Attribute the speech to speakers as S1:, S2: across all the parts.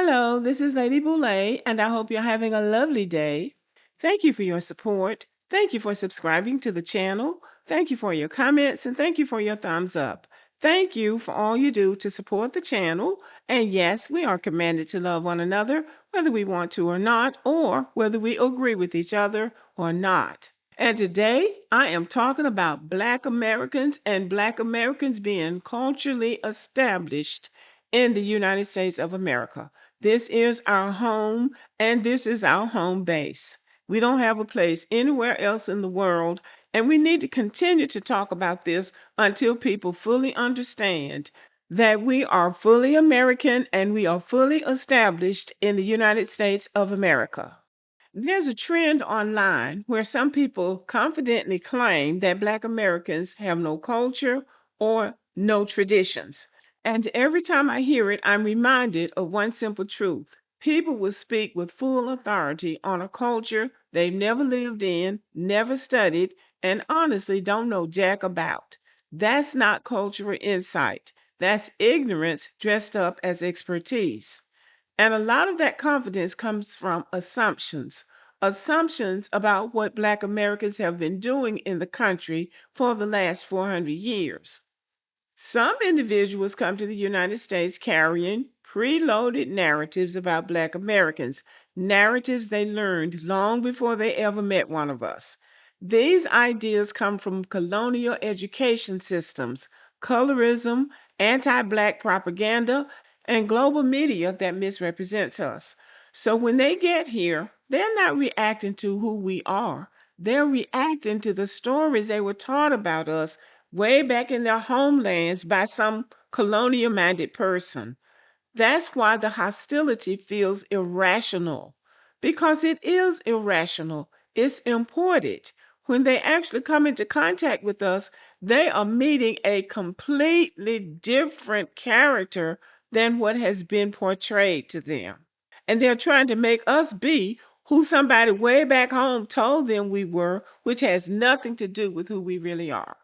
S1: Hello, this is Lady Boulay, and I hope you're having a lovely day. Thank you for your support. Thank you for subscribing to the channel. Thank you for your comments, and thank you for your thumbs up. Thank you for all you do to support the channel. And yes, we are commanded to love one another, whether we want to or not, or whether we agree with each other or not. And today I am talking about Black Americans and Black Americans being culturally established in the United States of America. This is our home and this is our home base. We don't have a place anywhere else in the world, and we need to continue to talk about this until people fully understand that we are fully American and we are fully established in the United States of America. There's a trend online where some people confidently claim that Black Americans have no culture or no traditions. And every time I hear it, I'm reminded of one simple truth. People will speak with full authority on a culture they've never lived in, never studied, and honestly don't know jack about. That's not cultural insight. That's ignorance dressed up as expertise. And a lot of that confidence comes from assumptions about what Black Americans have been doing in the country for the last 400 years. Some individuals come to the United States carrying preloaded narratives about Black Americans, narratives they learned long before they ever met one of us. These ideas come from colonial education systems, colorism, anti Black propaganda, and global media that misrepresents us. So when they get here, they're not reacting to who we are. They're reacting to the stories they were taught about us way back in their homelands by some colonial minded person. That's why the hostility feels irrational, because it is irrational. It's imported. When they actually come into contact with us, they are meeting a completely different character than what has been portrayed to them. And they're trying to make us be who somebody way back home told them we were, which has nothing to do with who we really are.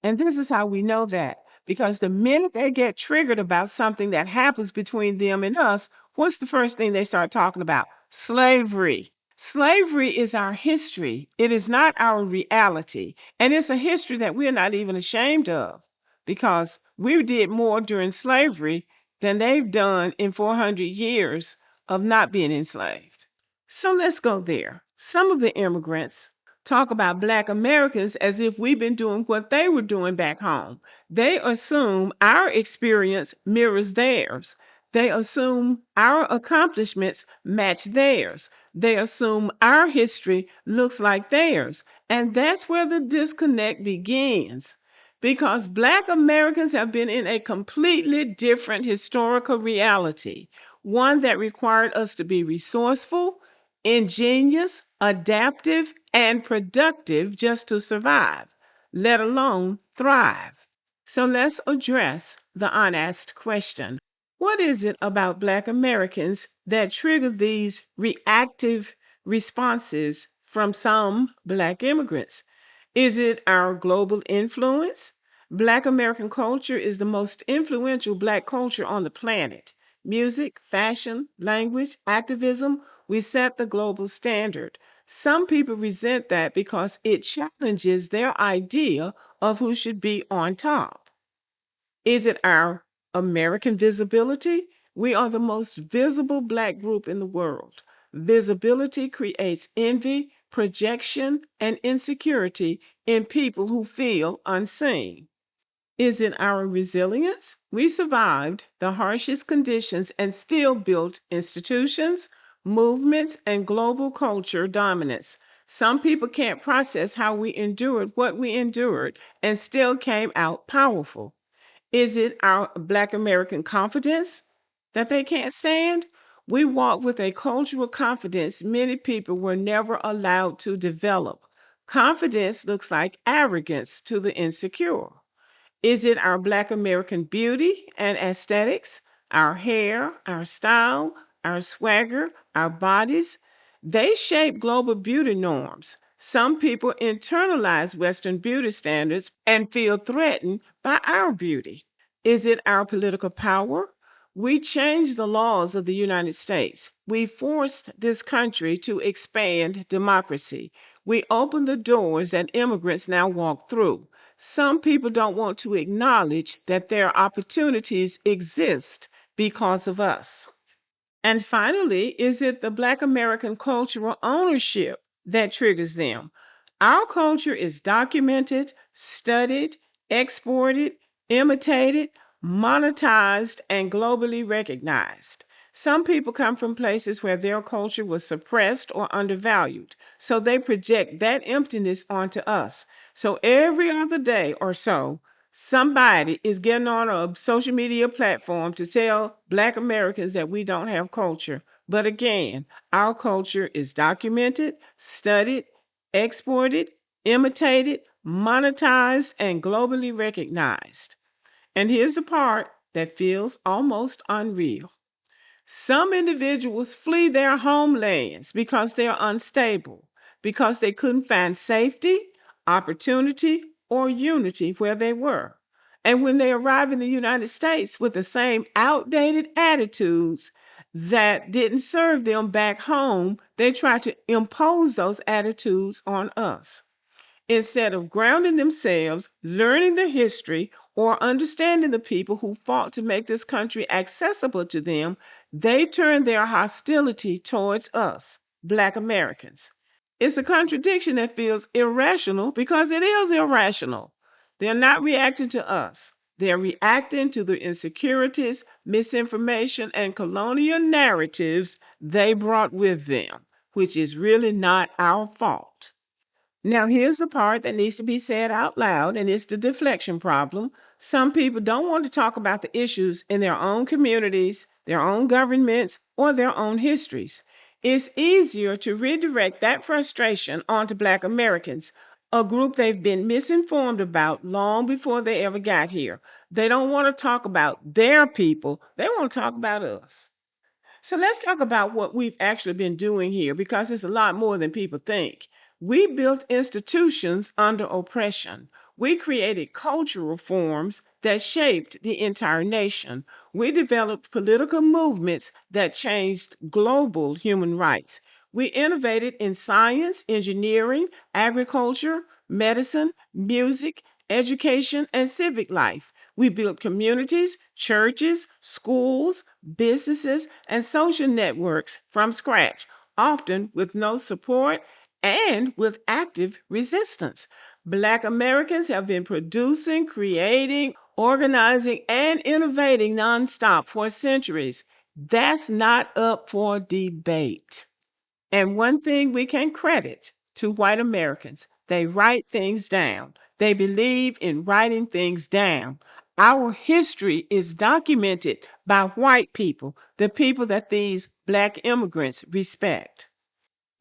S1: And this is how we know that. Because the minute they get triggered about something that happens between them and us, what's the first thing they start talking about? Slavery. Slavery is our history. It is not our reality. And it's a history that we're not even ashamed of because we did more during slavery than they've done in 400 years of not being enslaved. So let's go there. Some of the immigrants talk about Black Americans as if we've been doing what they were doing back home. They assume our experience mirrors theirs. They assume our accomplishments match theirs. They assume our history looks like theirs. And that's where the disconnect begins. Because Black Americans have been in a completely different historical reality, one that required us to be resourceful, ingenious, adaptive, and productive just to survive, let alone thrive. So let's address the unasked question. What is it about Black Americans that trigger these reactive responses from some Black immigrants? Is it our global influence? Black American culture is the most influential Black culture on the planet. Music, fashion, language, activism, we set the global standard. Some people resent that because it challenges their idea of who should be on top. Is it our American visibility? We are the most visible Black group in the world. Visibility creates envy, projection, and insecurity in people who feel unseen. Is it our resilience? We survived the harshest conditions and still built institutions, movements, and global culture dominance. Some people can't process how we endured what we endured and still came out powerful. Is it our Black American confidence that they can't stand? We walk with a cultural confidence many people were never allowed to develop. Confidence looks like arrogance to the insecure. Is it our Black American beauty and aesthetics, our hair, our style, our swagger, our bodies? They shape global beauty norms. Some people internalize Western beauty standards and feel threatened by our beauty. Is it our political power? We changed the laws of the United States. We forced this country to expand democracy. We opened the doors that immigrants now walk through. Some people don't want to acknowledge that their opportunities exist because of us. And finally, is it the Black American cultural ownership that triggers them? Our culture is documented, studied, exported, imitated, monetized, and globally recognized. Some people come from places where their culture was suppressed or undervalued, so they project that emptiness onto us. So every other day or so, somebody is getting on a social media platform to tell Black Americans that we don't have culture. But again, our culture is documented, studied, exported, imitated, monetized, and globally recognized. And here's the part that feels almost unreal. Some individuals flee their homelands because they're unstable, because they couldn't find safety, opportunity, or unity where they were. And when they arrive in the United States with the same outdated attitudes that didn't serve them back home, they try to impose those attitudes on us. Instead of grounding themselves, learning the history, or understanding the people who fought to make this country accessible to them, they turn their hostility towards us, Black Americans. It's a contradiction that feels irrational because it is irrational. They're not reacting to us. They're reacting to the insecurities, misinformation, and colonial narratives they brought with them, which is really not our fault. Now, here's the part that needs to be said out loud, and it's the deflection problem. Some people don't want to talk about the issues in their own communities, their own governments, or their own histories. It's easier to redirect that frustration onto Black Americans, a group they've been misinformed about long before they ever got here. They don't want to talk about their people, they want to talk about us. So let's talk about what we've actually been doing here because it's a lot more than people think. We built institutions under oppression. We created cultural forms that shaped the entire nation. We developed political movements that changed global human rights. We innovated in science, engineering, agriculture, medicine, music, education, and civic life. We built communities, churches, schools, businesses, and social networks from scratch, often with no support and with active resistance. Black Americans have been producing, creating, organizing, and innovating nonstop for centuries. That's not up for debate. And one thing we can credit to white Americans, they write things down. They believe in writing things down. Our history is documented by white people, the people that these Black immigrants respect.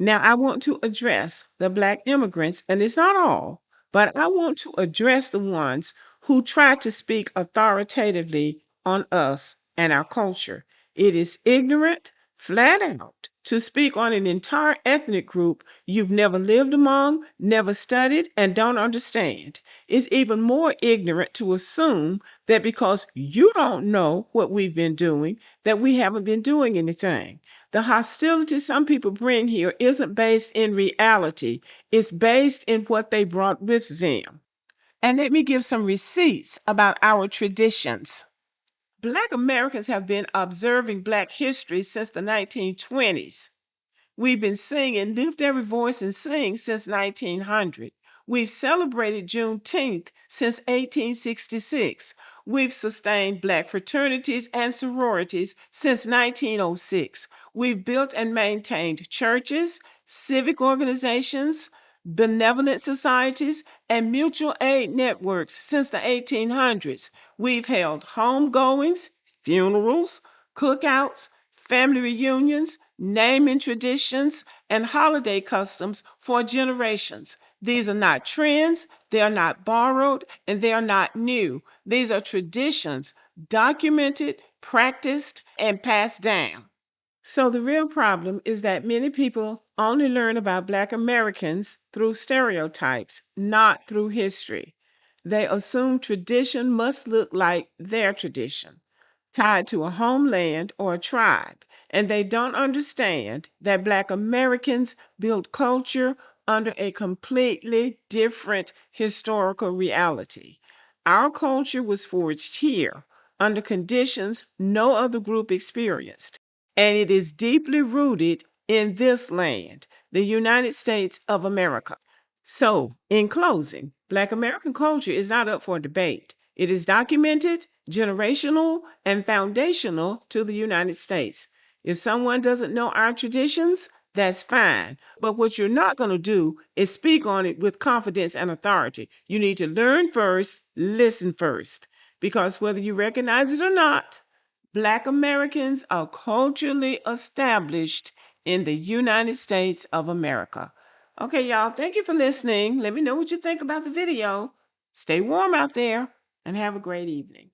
S1: Now, I want to address the Black immigrants, and it's not all, but I want to address the ones who try to speak authoritatively on us and our culture. It is ignorant, flat out, to speak on an entire ethnic group you've never lived among, never studied, and don't understand. It's even more ignorant to assume that because you don't know what we've been doing, that we haven't been doing anything. The hostility some people bring here isn't based in reality, it's based in what they brought with them. And let me give some receipts about our traditions. Black Americans have been observing Black history since the 1920s. We've been singing, lift every voice and sing since 1900. We've celebrated Juneteenth since 1866. We've sustained Black fraternities and sororities since 1906. We've built and maintained churches, civic organizations, benevolent societies, and mutual aid networks since the 1800s. We've held homegoings, funerals, cookouts, family reunions, naming traditions, and holiday customs for generations. These are not trends, they are not borrowed, and they are not new. These are traditions documented, practiced, and passed down. So the real problem is that many people only learn about Black Americans through stereotypes, not through history. They assume tradition must look like their tradition, tied to a homeland or a tribe, and they don't understand that Black Americans built culture under a completely different historical reality. Our culture was forged here under conditions no other group experienced, and it is deeply rooted in this land, the United States of America. So, in closing, Black American culture is not up for debate. It is documented, generational, and foundational to the United States. If someone doesn't know our traditions, that's fine. But what you're not going to do is speak on it with confidence and authority. You need to learn first, listen first. Because whether you recognize it or not, Black Americans are culturally established in the United States of America. Okay, y'all, thank you for listening. Let me know what you think about the video. Stay warm out there and have a great evening.